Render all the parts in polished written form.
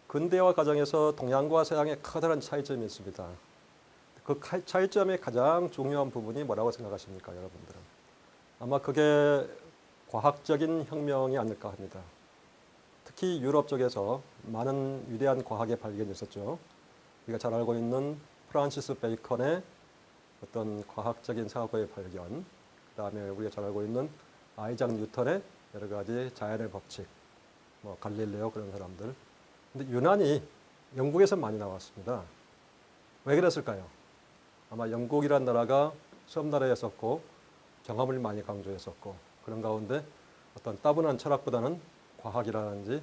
근대화 과정에서 동양과 서양의 커다란 차이점이 있습니다. 그 차이점의 가장 중요한 부분이 뭐라고 생각하십니까, 여러분들은? 아마 그게 과학적인 혁명이 아닐까 합니다. 특히 유럽 쪽에서 많은 위대한 과학의 발견이 있었죠. 우리가 잘 알고 있는 프란시스 베이컨의 어떤 과학적인 사고의 발견, 그 다음에 우리가 잘 알고 있는 아이작 뉴턴의 여러 가지 자연의 법칙, 뭐 갈릴레오 그런 사람들. 근데 유난히 영국에서 많이 나왔습니다. 왜 그랬을까요? 아마 영국이란 나라가 섬나라였었고 경험을 많이 강조했었고 그런 가운데 어떤 따분한 철학보다는 과학이라든지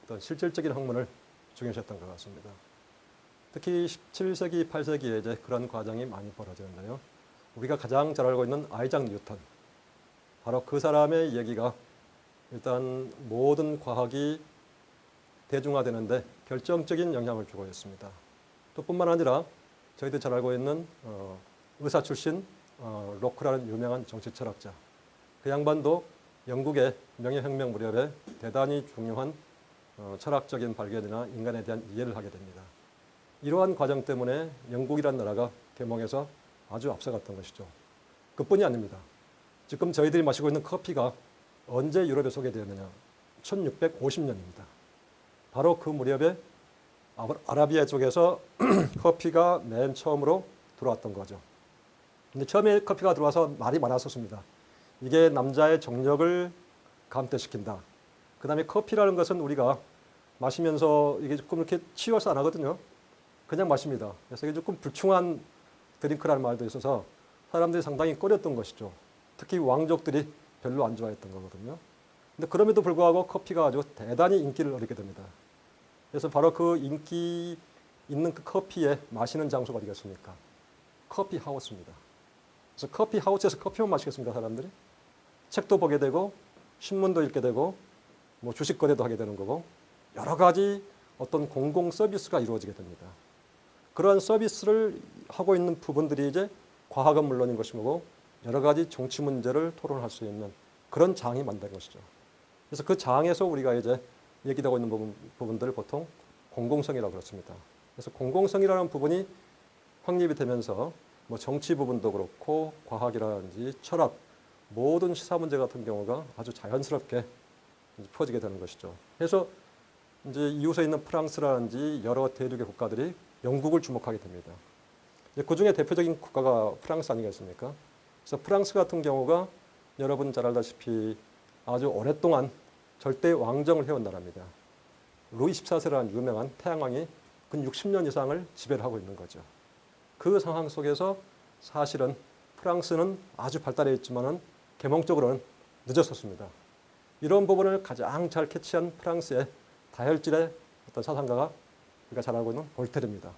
어떤 실질적인 학문을 중요시했던 것 같습니다. 특히 17세기, 8세기에 이제 그런 과정이 많이 벌어지는데요. 우리가 가장 잘 알고 있는 아이작 뉴턴, 바로 그 사람의 얘기가 일단 모든 과학이 대중화되는데 결정적인 영향을 주고 있습니다. 또 뿐만 아니라 저희들 잘 알고 있는 의사 출신 로크라는 유명한 정치 철학자, 그 양반도 영국의 명예혁명 무렵에 대단히 중요한 철학적인 발견이나 인간에 대한 이해를 하게 됩니다. 이러한 과정 때문에 영국이란 나라가 계몽에서 아주 앞서갔던 것이죠. 그뿐이 아닙니다. 지금 저희들이 마시고 있는 커피가 언제 유럽에 소개되었느냐? 1650년입니다. 바로 그 무렵에 아라비아 쪽에서 커피가 맨 처음으로 들어왔던 거죠. 근데 처음에 커피가 들어와서 말이 많았었습니다. 이게 남자의 정력을 감퇴시킨다. 그 다음에 커피라는 것은 우리가 마시면서 이게 조금 이렇게 치워서 안 하거든요. 그냥 마십니다. 그래서 이게 조금 불충한 드링크라는 말도 있어서 사람들이 상당히 꺼렸던 것이죠. 특히 왕족들이 별로 안 좋아했던 거거든요. 근데 그럼에도 불구하고 커피가 아주 대단히 인기를 얻게 됩니다. 그래서 바로 그 인기 있는 그 커피에 마시는 장소가 어디겠습니까? 커피 하우스입니다. 그래서 커피 하우스에서 커피만 마시겠습니까, 사람들이? 책도 보게 되고, 신문도 읽게 되고, 뭐 주식 거래도 하게 되는 거고, 여러 가지 어떤 공공 서비스가 이루어지게 됩니다. 그러한 서비스를 하고 있는 부분들이 이제 과학은 물론인 것이고, 여러 가지 정치 문제를 토론할 수 있는 그런 장이 만든 것이죠. 그래서 그 장에서 우리가 이제 얘기되고 있는 부분들을 보통 공공성이라고 그렇습니다. 그래서 공공성이라는 부분이 확립이 되면서 뭐 정치 부분도 그렇고 과학이라든지 철학, 모든 시사 문제 같은 경우가 아주 자연스럽게 퍼지게 되는 것이죠. 그래서 이제 이웃에 있는 프랑스라든지 여러 대륙의 국가들이 영국을 주목하게 됩니다. 그 중에 대표적인 국가가 프랑스 아니겠습니까? 그래서 프랑스 같은 경우가 여러분 잘 알다시피 아주 오랫동안 절대 왕정을 해온 나라입니다. 루이 14세라는 유명한 태양왕이 근 60년 이상을 지배를 하고 있는 거죠. 그 상황 속에서 사실은 프랑스는 아주 발달해 있지만은 계몽적으로는 늦었었습니다. 이런 부분을 가장 잘 캐치한 프랑스의 다혈질의 어떤 사상가가 우리가 잘 알고 있는 볼테르입니다.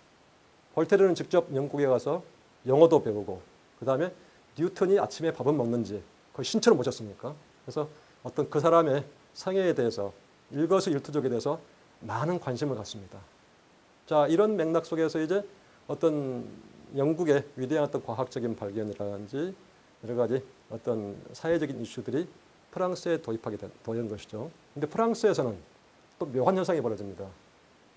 볼테르는 직접 영국에 가서 영어도 배우고 그 다음에 뉴턴이 아침에 밥은 먹는지 거의 신처럼 모셨습니까? 그래서 어떤 그 사람의 성애에 대해서 일거수일투족에 대해서 많은 관심을 갖습니다. 자, 이런 맥락 속에서 이제 어떤 영국의 위대한 어떤 과학적인 발견이라든지 여러 가지 어떤 사회적인 이슈들이 프랑스에 도입하게 된 것이죠. 근데 프랑스에서는 또 묘한 현상이 벌어집니다.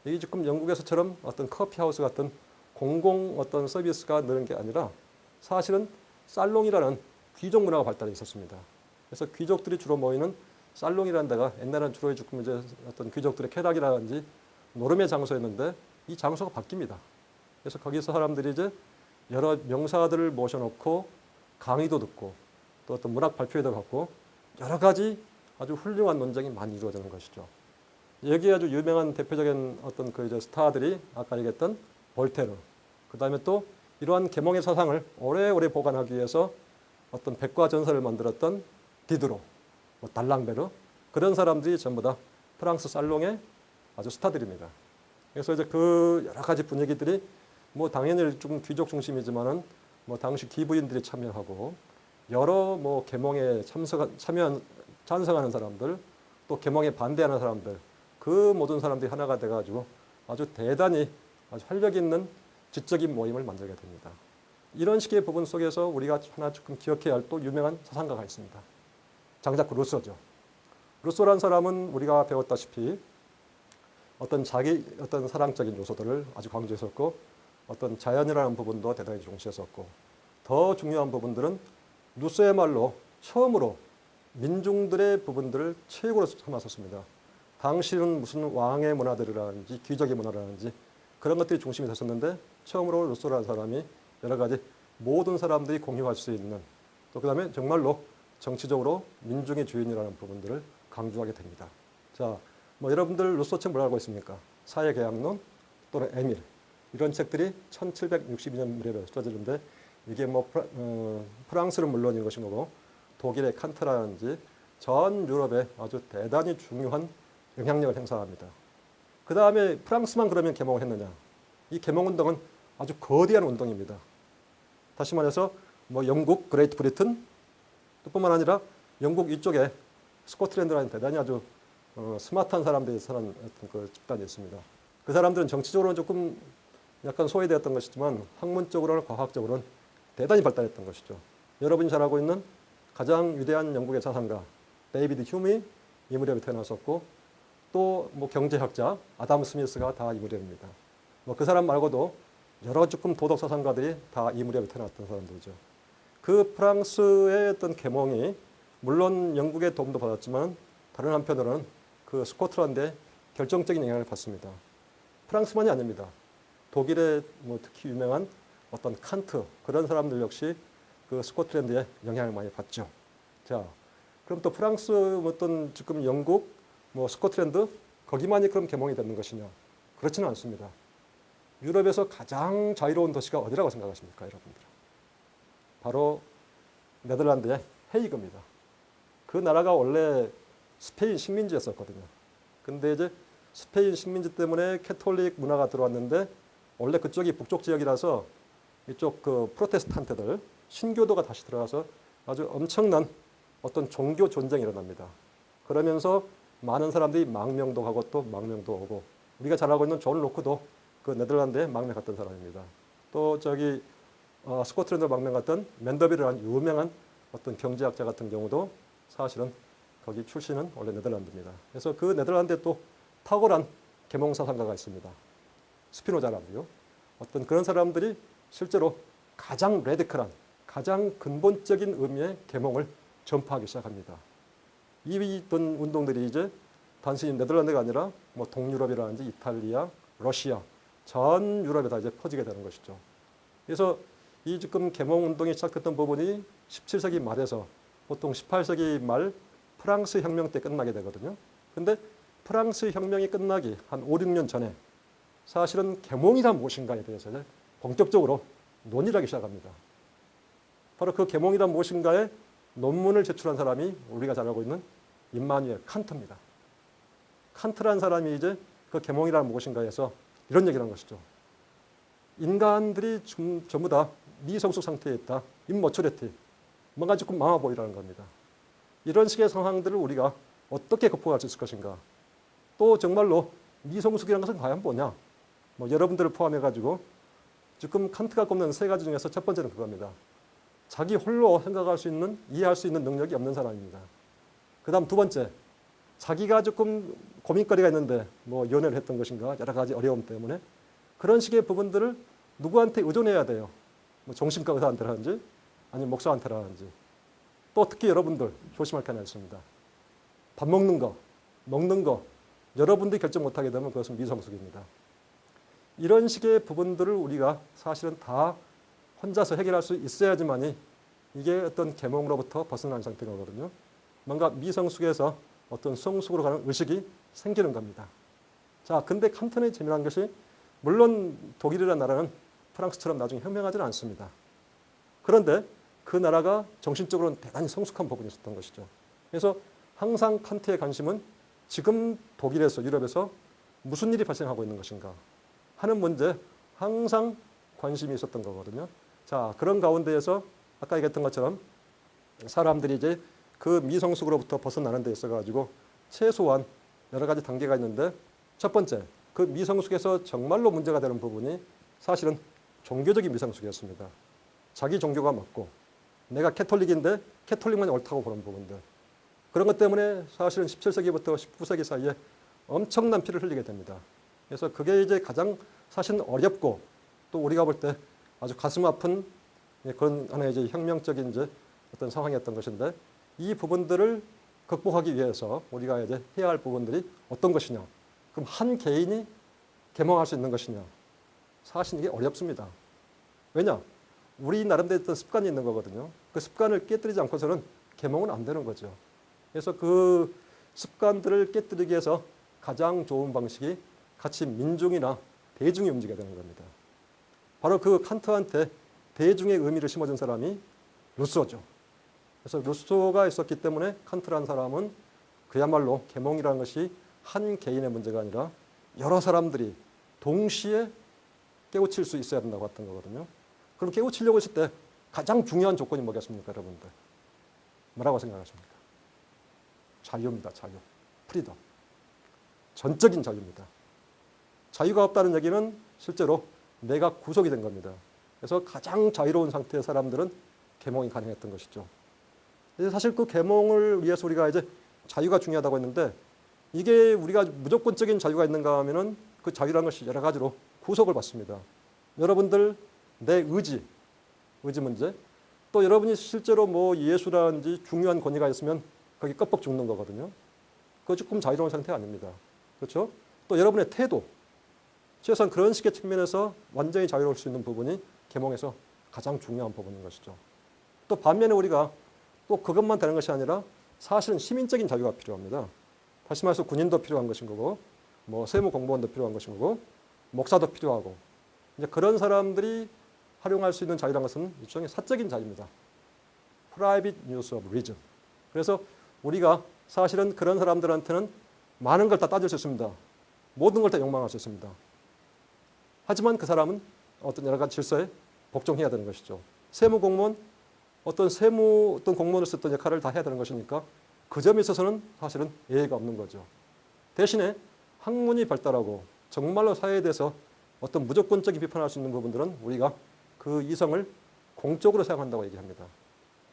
이게 지금 영국에서처럼 어떤 커피하우스 같은 공공 어떤 서비스가 느는 게 아니라 사실은 살롱이라는 귀족 문화가 발달해 있었습니다. 그래서 귀족들이 주로 모이는 살롱이라는 데가 옛날에는 주로 지금 이제 어떤 귀족들의 쾌락이라든지 노름의 장소였는데 이 장소가 바뀝니다. 그래서 거기서 사람들이 이제 여러 명사들을 모셔놓고 강의도 듣고 또 어떤 문학 발표회도 갖고 여러 가지 아주 훌륭한 논쟁이 많이 이루어지는 것이죠. 여기에 아주 유명한 대표적인 어떤 그 이제 스타들이 아까 얘기했던 볼테르, 그 다음에 또 이러한 계몽의 사상을 오래오래 보관하기 위해서 어떤 백과전설을 만들었던 디드로, 뭐 달랑베르, 그런 사람들이 전부 다 프랑스 살롱의 아주 스타들입니다. 그래서 이제 그 여러 가지 분위기들이 뭐 당연히 좀 귀족 중심이지만은 뭐 당시 기부인들이 참여하고 여러 뭐 계몽에 찬성하는 사람들, 또 계몽에 반대하는 사람들, 그 모든 사람들이 하나가 돼가지고 아주 대단히 아주 활력 있는 지적인 모임을 만들게 됩니다. 이런 식의 부분 속에서 우리가 하나 조금 기억해야 할 또 유명한 사상가가 있습니다. 장자크 루소죠. 루소란 사람은 우리가 배웠다시피 어떤 자기 어떤 사랑적인 요소들을 아주 강조했었고 어떤 자연이라는 부분도 대단히 중시했었고 더 중요한 부분들은 루소야말로 처음으로 민중들의 부분들을 최고로 삼았었습니다. 당시는 무슨 왕의 문화들이라든지 귀족의 문화라든지 그런 것들이 중심이 됐었는데 처음으로 루소라는 사람이 여러 가지 모든 사람들이 공유할 수 있는 또 그다음에 정말로 정치적으로 민중의 주인이라는 부분들을 강조하게 됩니다. 자, 뭐 여러분들 루소 책 뭘 알고 있습니까? 사회계약론 또는 에밀 이런 책들이 1762년 무렵에 써지는데 이게 뭐 프랑스는 물론인 것인 거고 독일의 칸트라든지 전 유럽에 아주 대단히 중요한 영향력을 행사합니다. 그 다음에 프랑스만 그러면 계몽을 했느냐? 이 계몽운동은 아주 거대한 운동입니다. 다시 말해서 뭐 영국, 그레이트 브리튼 뿐만 아니라 영국 이쪽에 스코틀랜드라는 대단히 아주 스마트한 사람들이 사는 어떤 그 집단이 있습니다. 그 사람들은 정치적으로는 조금 약간 소외되었던 것이지만 학문적으로나 과학적으로는 대단히 발달했던 것이죠. 여러분이 잘 알고 있는 가장 위대한 영국의 자산가 데이비드 휴미 이 무렵에 태어났었고 또 뭐 경제학자 아담 스미스가 다 이 무렵입니다. 뭐 그 사람 말고도 여러 조금 도덕 사상가들이 다 이 무렵에 태어났던 사람들이죠. 그 프랑스의 어떤 계몽이 물론 영국의 도움도 받았지만 다른 한편으로는 그 스코틀랜드에 결정적인 영향을 받습니다. 프랑스만이 아닙니다. 독일의 뭐 특히 유명한 어떤 칸트 그런 사람들 역시 그 스코틀랜드에 영향을 많이 받죠. 자, 그럼 또 프랑스 어떤 지금 영국 뭐 스코틀랜드 거기만이 그럼 계몽이 되는 것이냐? 그렇지는 않습니다. 유럽에서 가장 자유로운 도시가 어디라고 생각하십니까, 여러분들? 바로 네덜란드의 헤이그입니다. 그 나라가 원래 스페인 식민지였었거든요. 근데 이제 스페인 식민지 때문에 캐톨릭 문화가 들어왔는데 원래 그쪽이 북쪽 지역이라서 이쪽 그 프로테스탄트들 신교도가 다시 들어가서 아주 엄청난 어떤 종교 전쟁이 일어납니다. 그러면서 많은 사람들이 망명도 가고 또 망명도 오고 우리가 잘 알고 있는 존 로크도 그 네덜란드에 망명 갔던 사람입니다. 또 저기 스코틀랜드 망명 갔던 맨더비르라는 유명한 어떤 경제학자 같은 경우도 사실은 거기 출신은 원래 네덜란드입니다. 그래서 그 네덜란드에 또 탁월한 계몽사상가가 있습니다. 스피노자라고요. 어떤 그런 사람들이 실제로 가장 레디컬한 가장 근본적인 의미의 계몽을 전파하기 시작합니다. 이 어떤 운동들이 이제 단순히 네덜란드가 아니라 뭐 동유럽이라든지 이탈리아, 러시아 전 유럽에 다 이제 퍼지게 되는 것이죠. 그래서 이 지금 계몽 운동이 시작됐던 부분이 17세기 말에서 보통 18세기 말 프랑스 혁명 때 끝나게 되거든요. 근데 프랑스 혁명이 끝나기 한 5, 6년 전에 사실은 계몽이란 무엇인가에 대해서 본격적으로 논의를 하기 시작합니다. 바로 그 계몽이란 무엇인가에 논문을 제출한 사람이 우리가 잘 알고 있는 임마누엘 칸트입니다. 칸트라는 사람이 이제 그 계몽이란 무엇인가에서 이런 얘기를 한 것이죠. 인간들이 전부 다 미성숙 상태에 있다. 임머추리티. 뭔가 조금 망아 보이라는 겁니다. 이런 식의 상황들을 우리가 어떻게 극복할 수 있을 것인가. 또 정말로 미성숙이라는 것은 과연 뭐냐. 뭐 여러분들을 포함해가지고 지금 칸트가 꼽는 세 가지 중에서 첫 번째는 그겁니다. 자기 홀로 생각할 수 있는, 이해할 수 있는 능력이 없는 사람입니다. 그 다음 두 번째, 자기가 조금 고민거리가 있는데 뭐 연애를 했던 것인가 여러 가지 어려움 때문에 그런 식의 부분들을 누구한테 의존해야 돼요. 뭐 정신과 의사한테라든지 아니면 목사한테라든지 또 특히 여러분들 조심할 게 하나 있습니다. 밥 먹는 거, 먹는 거 여러분들이 결정 못하게 되면 그것은 미성숙입니다. 이런 식의 부분들을 우리가 사실은 다 혼자서 해결할 수 있어야지만이 이게 어떤 계몽으로부터 벗어난 상태가 거든요. 뭔가 미성숙에서 어떤 성숙으로 가는 의식이 생기는 겁니다. 자, 근데 칸트의 재미난 것이 물론 독일이라는 나라는 프랑스처럼 나중에 혁명하지는 않습니다. 그런데 그 나라가 정신적으로는 대단히 성숙한 부분이 있었던 것이죠. 그래서 항상 칸트의 관심은 지금 독일에서 유럽에서 무슨 일이 발생하고 있는 것인가 하는 문제에 항상 관심이 있었던 거거든요. 자, 그런 가운데에서 아까 얘기했던 것처럼 사람들이 이제 그 미성숙으로부터 벗어나는 데 있어가지고 최소한 여러 가지 단계가 있는데 첫 번째, 그 미성숙에서 정말로 문제가 되는 부분이 사실은 종교적인 미성숙이었습니다. 자기 종교가 맞고 내가 캐톨릭인데 캐톨릭만 옳다고 보는 부분들. 그런 것 때문에 사실은 17세기부터 19세기 사이에 엄청난 피를 흘리게 됩니다. 그래서 그게 이제 가장 사실은 어렵고 또 우리가 볼 때 아주 가슴 아픈 그런 하나의 이제 혁명적인 이제 어떤 상황이었던 것인데 이 부분들을 극복하기 위해서 우리가 이제 해야 할 부분들이 어떤 것이냐? 그럼 한 개인이 계몽할 수 있는 것이냐? 사실 이게 어렵습니다. 왜냐? 우리 나름대로 어떤 습관이 있는 거거든요. 그 습관을 깨뜨리지 않고서는 계몽은 안 되는 거죠. 그래서 그 습관들을 깨뜨리기 위해서 가장 좋은 방식이 같이 민중이나 대중이 움직여야 되는 겁니다. 바로 그 칸트한테 대중의 의미를 심어준 사람이 루소죠. 그래서 루소가 있었기 때문에 칸트라는 사람은 그야말로 계몽이라는 것이 한 개인의 문제가 아니라 여러 사람들이 동시에 깨우칠 수 있어야 된다고 했던 거거든요. 그럼 깨우치려고 했을 때 가장 중요한 조건이 뭐겠습니까, 여러분들? 뭐라고 생각하십니까? 자유입니다, 자유. 프리덤. 전적인 자유입니다. 자유가 없다는 얘기는 실제로 내가 구속이 된 겁니다. 그래서 가장 자유로운 상태의 사람들은 계몽이 가능했던 것이죠. 사실 그 계몽을 위해서 우리가 이제 자유가 중요하다고 했는데 이게 우리가 무조건적인 자유가 있는가 하면은 그 자유라는 것이 여러 가지로 구속을 받습니다. 여러분들 내 의지 문제, 또 여러분이 실제로 뭐 예수라든지 중요한 권위가 있으면 거기 껍벅 죽는 거거든요. 그거 조금 자유로운 상태 아닙니다. 그렇죠? 또 여러분의 태도, 최소한 그런 식의 측면에서 완전히 자유로울 수 있는 부분이 계몽에서 가장 중요한 부분인 것이죠. 또 반면에 우리가 꼭 그것만 되는 것이 아니라 사실은 시민적인 자유가 필요합니다. 다시 말해서 군인도 필요한 것인 거고, 뭐 세무 공무원도 필요한 것인 거고, 목사도 필요하고, 이제 그런 사람들이 활용할 수 있는 자유라는 것은 일종의 사적인 자유입니다. Private use of reason. 그래서 우리가 사실은 그런 사람들한테는 많은 걸 다 따질 수 있습니다. 모든 걸 다 욕망할 수 있습니다. 하지만 그 사람은 어떤 여러 가지 질서에 복종해야 되는 것이죠. 세무 공무원, 어떤 공무원을 썼던 역할을 다 해야 되는 것이니까 그 점에 있어서는 사실은 예의가 없는 거죠. 대신에 학문이 발달하고 정말로 사회에 대해서 어떤 무조건적인 비판할 수 있는 부분들은 우리가 그 이성을 공적으로 사용한다고 얘기합니다.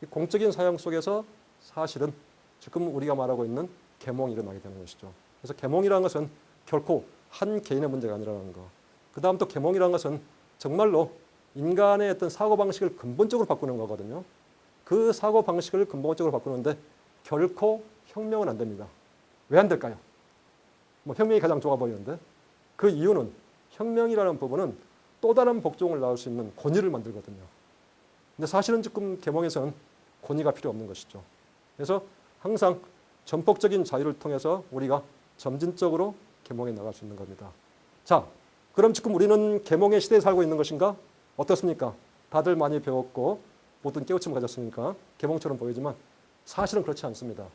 이 공적인 사용 속에서 사실은 지금 우리가 말하고 있는 계몽이 일어나게 되는 것이죠. 그래서 계몽이라는 것은 결코 한 개인의 문제가 아니라는 거. 그 다음 또 계몽이라는 것은 정말로 인간의 어떤 사고방식을 근본적으로 바꾸는 거거든요. 그 사고방식을 근본적으로 바꾸는데 결코 혁명은 안 됩니다. 왜 안 될까요? 뭐 혁명이 가장 좋아 보이는데 그 이유는 혁명이라는 부분은 또 다른 복종을 낳을 수 있는 권위를 만들거든요. 근데 사실은 지금 계몽에서는 권위가 필요 없는 것이죠. 그래서 항상 전폭적인 자유를 통해서 우리가 점진적으로 계몽에 나갈 수 있는 겁니다. 자, 그럼 지금 우리는 계몽의 시대에 살고 있는 것인가? 어떻습니까? 다들 많이 배웠고 모든 깨우침을 가졌으니까 계몽처럼 보이지만 사실은 그렇지 않습니다.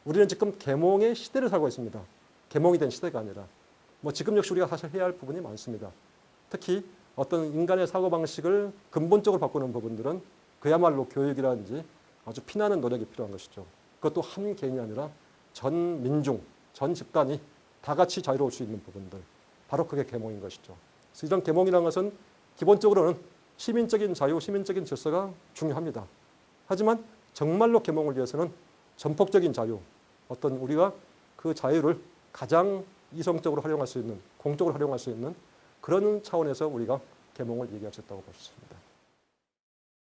우리는 지금 계몽의 시대를 살고 있습니다. 계몽이 된 시대가 아니라 뭐 지금 역시 우리가 사실 해야 할 부분이 많습니다. 특히 어떤 인간의 사고방식을 근본적으로 바꾸는 부분들은 그야말로 교육이라든지 아주 피나는 노력이 필요한 것이죠. 그것도 한 개인이 아니라 전 민중, 전 집단이 다 같이 자유로울 수 있는 부분들. 바로 그게 계몽인 것이죠. 그래서 이런 계몽이라는 것은 기본적으로는 시민적인 자유, 시민적인 질서가 중요합니다. 하지만 정말로 계몽을 위해서는 전폭적인 자유, 어떤 우리가 그 자유를 가장 이성적으로 활용할 수 있는, 공적으로 활용할 수 있는 그런 차원에서 우리가 계몽을 얘기할 수 있다고 볼 수 있습니다.